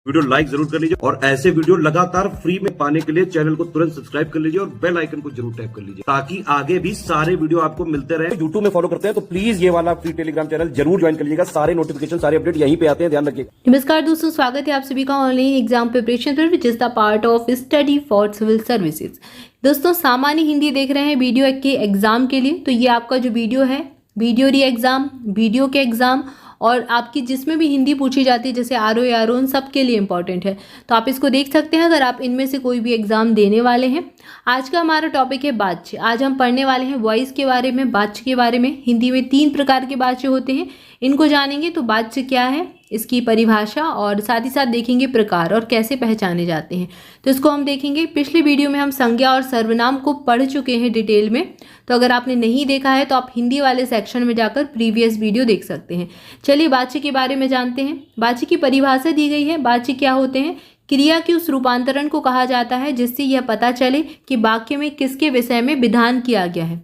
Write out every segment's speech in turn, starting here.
Video like जरूर कर लीजिए और ऐसे वीडियो लगातार फ्री में पाने के लिए चैनल को तुरंत सब्सक्राइब कर लीजिए और बेल आइकन को जरूर टैप कर लीजिए ताकि आगे भी सारे वीडियो आपको मिलते रहे। यूट्यूब में फॉलो करते हैं तो प्लीज ये वाला फ्री टेलीग्राम चैनल जरूर ज्वाइन कर लीजिएगा। सारे नोटिफिकेशन सारे अपडेट यहीं पे आते हैं, ध्यान रखिए। नमस्कार दोस्तों, स्वागत है आप सभी का ऑनलाइन एग्जाम प्रिपरेशन पर, which is the part of study for civil services. दोस्तों, सामान्य हिंदी देख रहे हैं वीडियो के एग्जाम के लिए, तो ये आपका जो वीडियो है, वीडियो री एग्जाम, वीडियो के एग्जाम और आपकी जिसमें भी हिंदी पूछी जाती है जैसे आर ओ या उन सब के लिए इंपॉर्टेंट है, तो आप इसको देख सकते हैं अगर आप इनमें से कोई भी एग्जाम देने वाले हैं। आज का हमारा टॉपिक है वाच्य। आज हम पढ़ने वाले हैं वॉइस के बारे में, वाच्य के बारे में। हिंदी में 3 प्रकार के वाच्य होते हैं, इनको जानेंगे। तो वाच्य क्या है, इसकी परिभाषा और साथ ही साथ देखेंगे प्रकार और कैसे पहचाने जाते हैं, तो इसको हम देखेंगे। पिछले वीडियो में हम संज्ञा और सर्वनाम को पढ़ चुके हैं डिटेल में, तो अगर आपने नहीं देखा है तो आप हिंदी वाले सेक्शन में जाकर प्रीवियस वीडियो देख सकते हैं। चलिए वाच्य के बारे में जानते हैं। वाच्य की परिभाषा दी गई है। वाच्य क्या होते हैं? क्रिया के उस रूपांतरण को कहा जाता है जिससे यह पता चले कि वाक्य में किसके विषय में विधान किया गया है।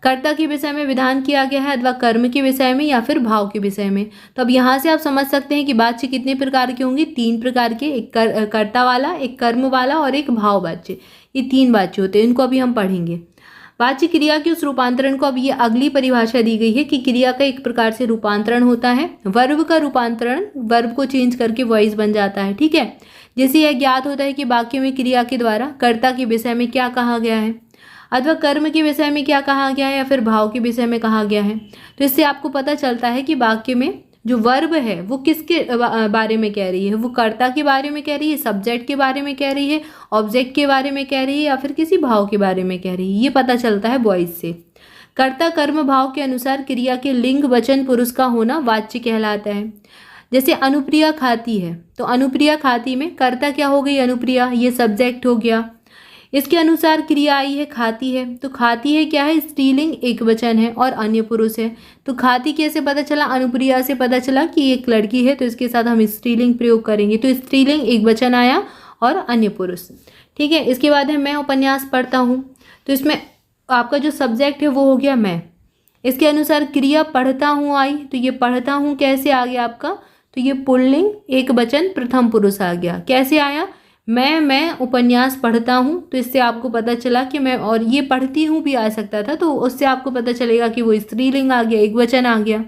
कर्ता के विषय में विधान किया गया है अथवा कर्म के विषय में या फिर भाव के विषय में। तो अब यहाँ से आप समझ सकते हैं कि वाच्य कितने प्रकार के होंगे। 3 प्रकार के, एक कर्ता वाला, एक कर्म वाला और एक भाव वाच्य। ये 3 वाच्य होते हैं, इनको अभी हम पढ़ेंगे। वाच्य क्रिया के उस रूपांतरण को अब ये अगली परिभाषा दी गई है कि क्रिया का एक प्रकार से रूपांतरण होता है। वर्ब का रूपांतरण, वर्ब को चेंज करके वॉइस बन जाता है, ठीक है। जैसे यह ज्ञात होता है कि वाक्य में क्रिया के द्वारा कर्ता के विषय में क्या कहा गया है अथवा कर्म के विषय में क्या कहा गया है या फिर भाव के विषय में कहा गया है। तो इससे आपको पता चलता है कि वाक्य में जो वर्ब है वो किसके बारे में कह रही है। वो कर्ता के बारे में कह रही है, सब्जेक्ट के बारे में कह रही है, ऑब्जेक्ट के बारे में कह रही है या फिर किसी भाव के बारे में कह रही है। ये पता चलता है वॉइस से। कर्ता कर्म भाव के अनुसार क्रिया के लिंग वचन पुरुष का होना वाच्य कहलाता है। जैसे अनुप्रिया खाती है, तो अनुप्रिया खाती में कर्ता क्या हो गई? अनुप्रिया, ये सब्जेक्ट हो गया। इसके अनुसार क्रिया आई है खाती है, तो खाती है क्या है? स्त्रीलिंग एक वचन है और अन्य पुरुष है। तो खाती कैसे पता चला? अनुप्रिया से पता चला कि एक लड़की है, तो इसके साथ हम स्त्रीलिंग प्रयोग करेंगे, तो स्त्रीलिंग एक वचन आया और अन्य पुरुष, ठीक है। इसके बाद है मैं उपन्यास पढ़ता हूँ, तो इसमें आपका जो सब्जेक्ट है वो हो गया मैं। इसके अनुसार क्रिया पढ़ता हूँ आई, तो ये पढ़ता हूँ कैसे आ गया आपका? तो ये पुल्लिंग एक वचन प्रथम पुरुष आ गया। कैसे आया? मैं उपन्यास पढ़ता हूँ, तो इससे आपको पता चला कि मैं, और ये पढ़ती हूँ भी आ सकता था, तो उससे आपको पता चलेगा कि वो स्त्रीलिंग आ गया, एक वचन आ गया,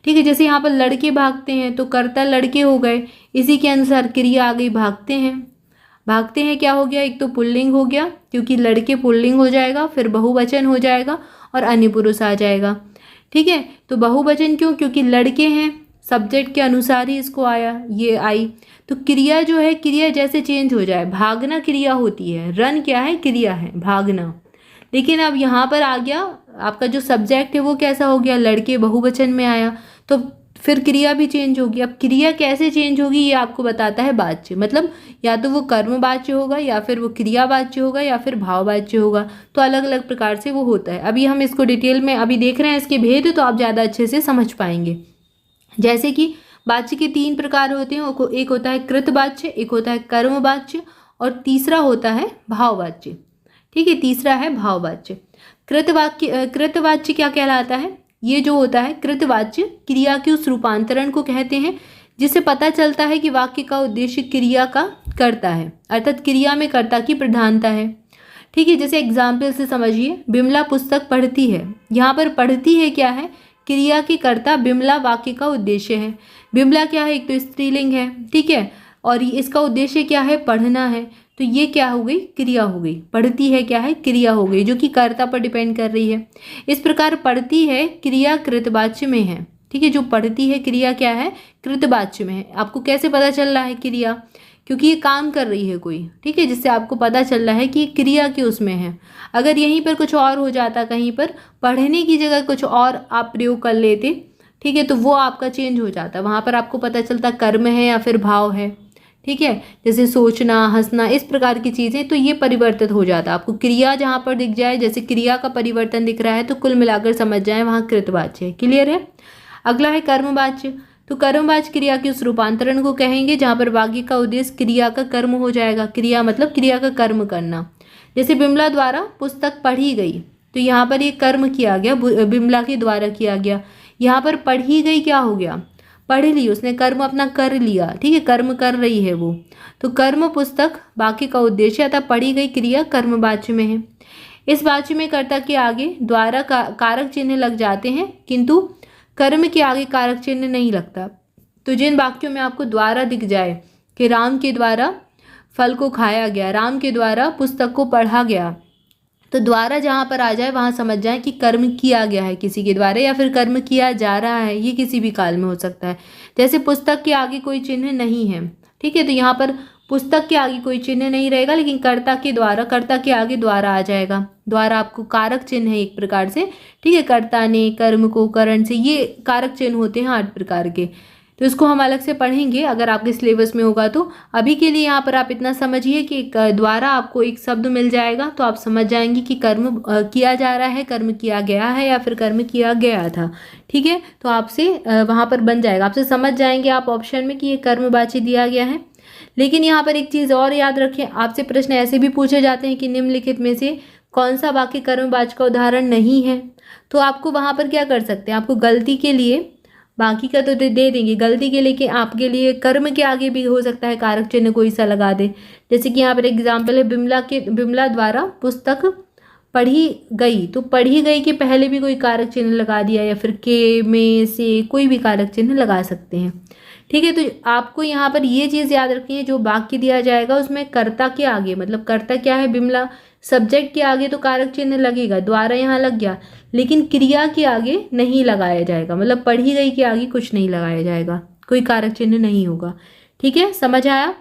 ठीक है। जैसे यहाँ पर लड़के भागते हैं, तो कर्ता लड़के हो गए, इसी के अनुसार क्रिया आ गई भागते हैं। भागते हैं क्या हो गया? एक तो पुल्लिंग हो गया क्योंकि लड़के पुल्लिंग हो जाएगा, फिर बहुवचन हो जाएगा और अन्य पुरुष आ जाएगा, ठीक है। तो बहुवचन क्यों? क्योंकि लड़के हैं, सब्जेक्ट के अनुसार ही इसको आया, ये आई। तो क्रिया जो है, क्रिया जैसे चेंज हो जाए, भागना क्रिया होती है, रन क्या है? क्रिया है, भागना। लेकिन अब यहाँ पर आ गया आपका जो सब्जेक्ट है वो कैसा हो गया? लड़के बहुवचन में आया, तो फिर क्रिया भी चेंज होगी। अब क्रिया कैसे चेंज होगी ये आपको बताता है वाच्य, मतलब या तो वो कर्म वाच्य होगा या फिर वो क्रिया वाच्य होगा या फिर भाव वाच्य होगा, तो अलग अलग प्रकार से वो होता है। अभी हम इसको डिटेल में अभी देख रहे हैं इसके भेद, तो आप ज़्यादा अच्छे से समझ पाएंगे। जैसे कि वाच्य के 3 प्रकार होते हैं, एक होता है कृत वाच्य, एक होता है कर्म वाच्य और तीसरा होता है भाव वाच्य, ठीक है। तीसरा है भाव वाच्य। कृत वाच्य क्या कहलाता है? ये जो होता है कृत वाच्य, क्रिया के उस रूपांतरण को कहते हैं जिससे पता चलता है कि वाक्य का उद्देश्य क्रिया का कर्ता है, अर्थात क्रिया में कर्ता की प्रधानता है, ठीक है। जैसे एग्जाम्पल से समझिए, बिमला पुस्तक पढ़ती है, यहाँ पर पढ़ती है क्या है? क्रिया के कर्ता बिमला वाक्य का उद्देश्य है। बिमला क्या है? एक तो स्त्रीलिंग है, ठीक है, और इसका उद्देश्य क्या है? पढ़ना है, तो ये क्या हो गई? क्रिया हो गई। पढ़ती है क्या है? क्रिया हो गई, जो कि कर्ता पर डिपेंड कर रही है। इस प्रकार पढ़ती है क्रिया कृतवाच्य में है, ठीक है। जो पढ़ती है क्रिया क्या है? कृतवाच्य में है। आपको कैसे पता चल रहा है क्रिया? क्योंकि ये काम कर रही है कोई, ठीक है, जिससे आपको पता चल रहा है कि क्रिया के उसमें है। अगर यहीं पर कुछ और हो जाता, कहीं पर पढ़ने की जगह कुछ और आप प्रयोग कर लेते, ठीक है, तो वो आपका चेंज हो जाता, वहाँ पर आपको पता चलता कर्म है या फिर भाव है, ठीक है। जैसे सोचना, हंसना, इस प्रकार की चीज़ें, तो ये परिवर्तित हो जाता। आपको क्रिया जहाँ पर दिख जाए, जैसे क्रिया का परिवर्तन दिख रहा है, तो कुल मिलाकर समझ जाए वहाँ कृतवाच्य है। क्लियर है? अगला है कर्मवाच्य। तो कर्मवाच्य क्रिया के उस रूपांतरण को कहेंगे जहाँ पर वाक्य का उद्देश्य क्रिया का कर्म हो जाएगा। क्रिया मतलब क्रिया का कर्म करना। जैसे बिमला द्वारा पुस्तक पढ़ी गई, तो यहाँ पर ये कर्म किया गया, बिमला के द्वारा किया गया। यहाँ पर पढ़ी गई क्या हो गया? पढ़ ली, उसने कर्म अपना कर लिया, ठीक है, कर्म कर रही है वो। तो कर्म पुस्तक वाक्य का उद्देश्य अतः पढ़ी गई क्रिया कर्मवाच्य में है। इस वाच्य में कर्ता के आगे द्वारा कारक चिन्ह लग जाते हैं, किंतु कर्म के आगे कारक चिन्ह नहीं लगता। तो जिन वाक्यों में आपको द्वारा दिख जाए कि राम के द्वारा फल को खाया गया, राम के द्वारा पुस्तक को पढ़ा गया, तो द्वारा जहाँ पर आ जाए वहाँ समझ जाए कि कर्म किया गया है किसी के द्वारा या फिर कर्म किया जा रहा है, ये किसी भी काल में हो सकता है। जैसे पुस्तक के आगे कोई चिन्ह नहीं है, ठीक है, तो यहाँ पर पुस्तक के आगे कोई चिन्ह नहीं रहेगा, लेकिन कर्ता के द्वारा, कर्ता के आगे द्वारा आ जाएगा। द्वारा आपको कारक चिन्ह है एक प्रकार से, ठीक है, कर्ता ने, कर्म को, करण से, ये कारक चिन्ह होते हैं 8 प्रकार के। तो इसको हम अलग से पढ़ेंगे अगर आपके सिलेबस में होगा तो। अभी के लिए यहाँ पर आप इतना समझिए कि द्वारा आपको एक शब्द मिल जाएगा तो आप समझ जाएंगे कि कर्म किया जा रहा है, कर्म किया गया है या फिर कर्म किया गया था, ठीक है। तो आपसे वहाँ पर बन जाएगा, आपसे समझ जाएंगे आप ऑप्शन में कि ये कर्मवाची दिया गया है। लेकिन यहाँ पर एक चीज़ और याद रखें, आपसे प्रश्न ऐसे भी पूछे जाते हैं कि निम्नलिखित में से कौन सा वाक्य कर्मवाची का उदाहरण नहीं है। तो आपको वहाँ पर क्या कर सकते हैं, आपको गलती के लिए, बाकी का तो दे देंगे, गलती के लिए कि आपके लिए कर्म के आगे भी हो सकता है कारक चिन्ह कोई सा लगा दे। जैसे कि यहाँ पर एग्जाम्पल है, बिमला द्वारा पुस्तक पढ़ी गई, तो पढ़ी गई के पहले भी कोई कारक चिन्ह लगा दिया या फिर के, में, से, कोई भी कारक चिन्ह लगा सकते हैं, ठीक है। तो आपको यहाँ पर ये चीज़ याद रखनी है, जो वाक्य दिया जाएगा उसमें कर्ता के आगे, मतलब कर्ता क्या है, बिमला, सब्जेक्ट के आगे तो कारक चिन्ह लगेगा, द्वारा यहाँ लग गया, लेकिन क्रिया के आगे नहीं लगाया जाएगा, मतलब पढ़ी गई के आगे कुछ नहीं लगाया जाएगा, कोई कारक चिन्ह नहीं होगा, ठीक है, समझ आया।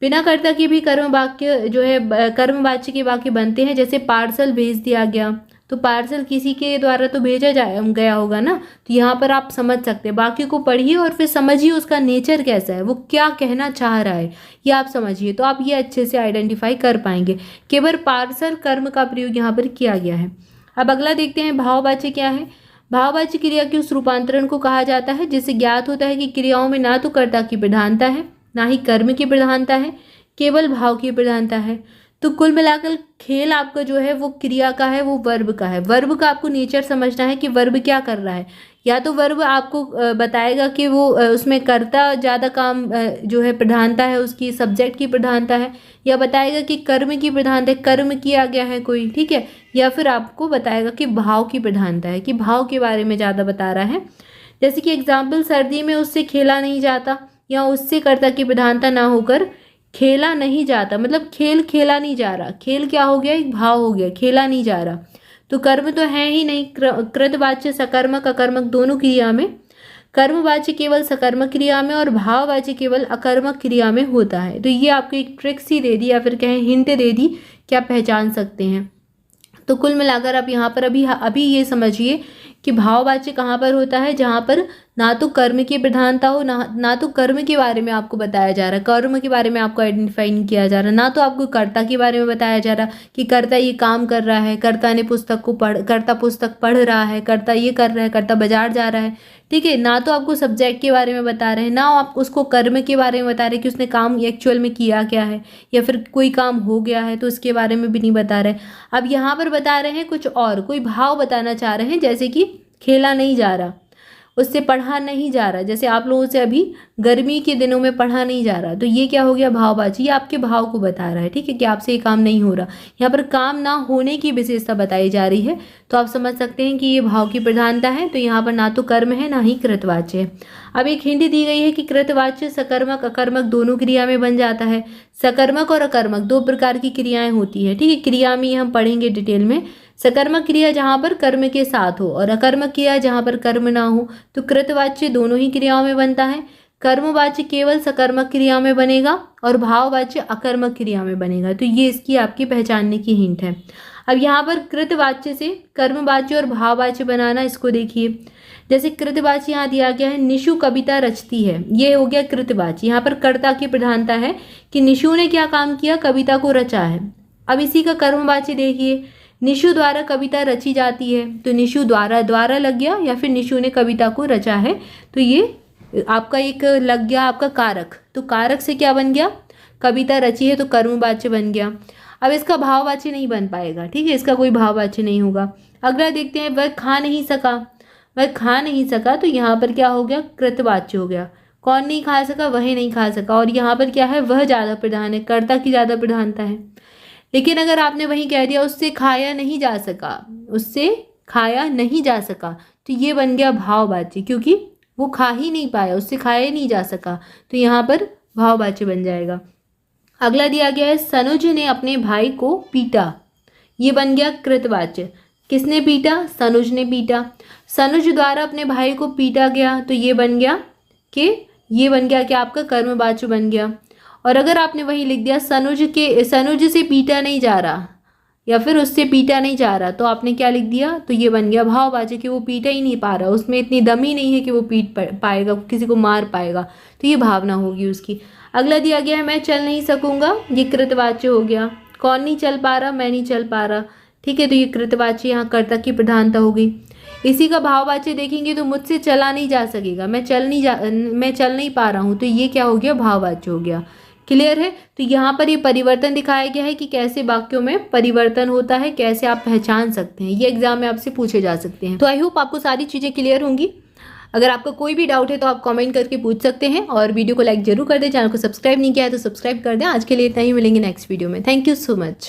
बिना कर्ता के भी कर्म वाक्य जो है कर्मवाच्य के वाक्य बनते हैं। जैसे पार्सल भेज दिया गया, तो पार्सल किसी के द्वारा तो भेजा गया होगा ना, तो यहाँ पर आप समझ सकते हैं, वाक्य को पढ़िए और फिर समझिए उसका नेचर कैसा है, वो क्या कहना चाह रहा है, ये आप समझिए, तो आप ये अच्छे से आइडेंटिफाई कर पाएंगे। केवल पार्सल कर्म का प्रयोग यहाँ पर किया गया है। अब अगला देखते हैं, भाववाच्य क्या है। भाववाच्य क्रिया के उस रूपांतरण को कहा जाता है जिससे ज्ञात होता है कि क्रियाओं में ना तो कर्ता की प्रधानता है, ना ही कर्म की प्रधानता है, केवल भाव की प्रधानता है। तो कुल मिलाकर खेल आपका जो है वो क्रिया का है, वो वर्ब का है। वर्ब का आपको नेचर समझना है कि वर्ब क्या कर रहा है। या तो वर्ब आपको बताएगा कि वो उसमें कर्ता ज़्यादा काम जो है प्रधानता है उसकी, सब्जेक्ट की प्रधानता है, या बताएगा कि कर्म की प्रधानता है, कर्म किया गया है कोई, ठीक है, या फिर आपको बताएगा कि भाव की प्रधानता है, कि भाव के बारे में ज़्यादा बता रहा है। जैसे कि एग्जाम्पल, सर्दी में उससे खेला नहीं जाता, या उससे कर्ता की प्रधानता ना होकर खेला नहीं जाता, मतलब खेला नहीं जा रहा। खेल क्या हो गया, एक भाव हो गया, खेला नहीं जा रहा। तो कर्म तो है ही नहीं। कृतवाच्य सकर्मक अकर्मक दोनों क्रिया में, कर्मवाच्य केवल सकर्मक क्रिया में और भाववाच्य केवल अकर्मक क्रिया में होता है। तो ये आपको एक ट्रिक्स ही दे दी या फिर कहें हिंट दे दी कि आप पहचान सकते हैं। तो कुल मिलाकर आप यहाँ पर अभी ये समझिए कि भाववाच्य कहाँ पर होता है, जहाँ पर ना तो कर्म की प्रधानता हो, ना तो कर्म के बारे में आपको बताया जा रहा है, कर्म के बारे में आपको आइडेंटिफाई नहीं किया जा रहा, ना तो आपको कर्ता के बारे में बताया जा रहा कि कर्ता ये काम कर रहा है, कर्ता ने कर्ता पुस्तक पढ़ रहा है, कर्ता ये कर रहा है, कर्ता बाजार जा रहा है, ठीक है। ना तो आपको सब्जेक्ट के बारे में बता रहे हैं, ना आप उसको कर्म के बारे में बता रहे कि उसने काम एक्चुअल में किया क्या है, या फिर कोई काम हो गया है तो उसके बारे में भी नहीं बता रहे। अब यहाँ पर बता रहे हैं कुछ और, कोई भाव बताना चाह रहे हैं, जैसे कि खेला नहीं जा रहा, उससे पढ़ा नहीं जा रहा, जैसे आप लोगों से अभी गर्मी के दिनों में पढ़ा नहीं जा रहा, तो ये क्या हो गया, भाववाची, ये आपके भाव को बता रहा है, ठीक है, कि आपसे ये काम नहीं हो रहा। यहाँ पर काम ना होने की विशेषता बताई जा रही है, तो आप समझ सकते हैं कि ये भाव की प्रधानता है। तो यहाँ पर ना तो कर्म है ना ही कृतवाच्य है। अब एक हिंट दी गई है कि कृतवाच्य सकर्मक अकर्मक दोनों क्रिया में बन जाता है। सकर्मक और अकर्मक दो प्रकार की क्रियाएं होती है, ठीक है, क्रिया में हम पढ़ेंगे डिटेल में। सकर्मक क्रिया जहाँ पर कर्म के साथ हो और अकर्मक क्रिया जहाँ पर कर्म ना हो। तो कृतवाच्य दोनों ही क्रियाओं में बनता है। कर्मवाच्य केवल सकर्मक क्रिया में बनेगा और भाववाच्य अकर्मक क्रिया में बनेगा। तो ये इसकी आपकी पहचानने की हिंट है। अब यहाँ पर कृतवाच्य से कर्मवाच्य और भाववाच्य बनाना, इसको देखिए। जैसे कृतवाच्य यहाँ दिया गया है, निशु कविता रचती है, ये हो गया कृतवाच्य। यहाँ पर कर्ता की प्रधानता है कि निशु ने क्या काम किया, कविता को रचा है। अब इसी का कर्मवाच्य देखिए, निशु द्वारा कविता रची जाती है, तो निशु द्वारा लग गया, या फिर निशु ने कविता को रचा है, तो ये आपका एक लग गया आपका कारक। तो कारक से क्या बन गया, कविता रची है, तो कर्मवाच्य बन गया। अब इसका भाववाच्य नहीं बन पाएगा, ठीक है, इसका कोई भाववाच्य नहीं होगा। अगला देखते हैं, वह खा नहीं सका। वह खा नहीं सका, तो यहाँ पर क्या हो गया, कृतवाच्य हो गया। कौन नहीं खा सका, वह नहीं खा सका, और यहाँ पर क्या है, वह ज़्यादा प्रधान है, कर्ता की ज़्यादा प्रधानता है। लेकिन अगर आपने वही कह दिया उससे खाया नहीं जा सका, उससे खाया नहीं जा सका, तो ये बन गया भाववाच्य, क्योंकि वो खा ही नहीं पाया, उससे खाया ही नहीं जा सका, तो यहाँ पर भाववाच्य बन जाएगा। अगला दिया गया है, सनुज ने अपने भाई को पीटा, ये बन गया कृतवाच्य। किसने पीटा, सनुज ने पीटा। सनुज द्वारा अपने भाई को पीटा गया, तो ये बन गया कि आपका कर्मवाच्य बन गया। और अगर आपने वही लिख दिया सनुज से पीटा नहीं जा रहा, या फिर उससे पीटा नहीं जा रहा, तो आपने क्या लिख दिया, तो ये बन गया भाववाच्य, कि वो पीटा ही नहीं पा रहा, उसमें इतनी दम ही नहीं है कि वो पीट पाएगा, किसी को मार पाएगा, तो ये भावना होगी उसकी। अगला दिया गया है, मैं चल नहीं सकूंगा, ये कृतवाच्य हो गया। कौन नहीं चल पा रहा, मैं नहीं चल पा रहा, ठीक है, तो ये कृतवाच्य, यहाँ कर्ता की प्रधानता होगी। इसी का भाववाच्य देखेंगे तो मुझसे चला नहीं जा सकेगा, मैं चल नहीं पा रहा हूँ, तो ये क्या हो गया, भाववाच्य हो गया। क्लियर है। तो यहाँ पर ये परिवर्तन दिखाया गया है कि कैसे वाक्यों में परिवर्तन होता है, कैसे आप पहचान सकते हैं, ये एग्जाम में आपसे पूछे जा सकते हैं। तो आई होप आपको सारी चीज़ें क्लियर होंगी। अगर आपका कोई भी डाउट है तो आप कमेंट करके पूछ सकते हैं, और वीडियो को लाइक जरूर कर दें। चैनल को सब्सक्राइब नहीं किया है तो सब्सक्राइब कर दें। आज के लिए इतना ही, मिलेंगे नेक्स्ट वीडियो में। Thank you so much.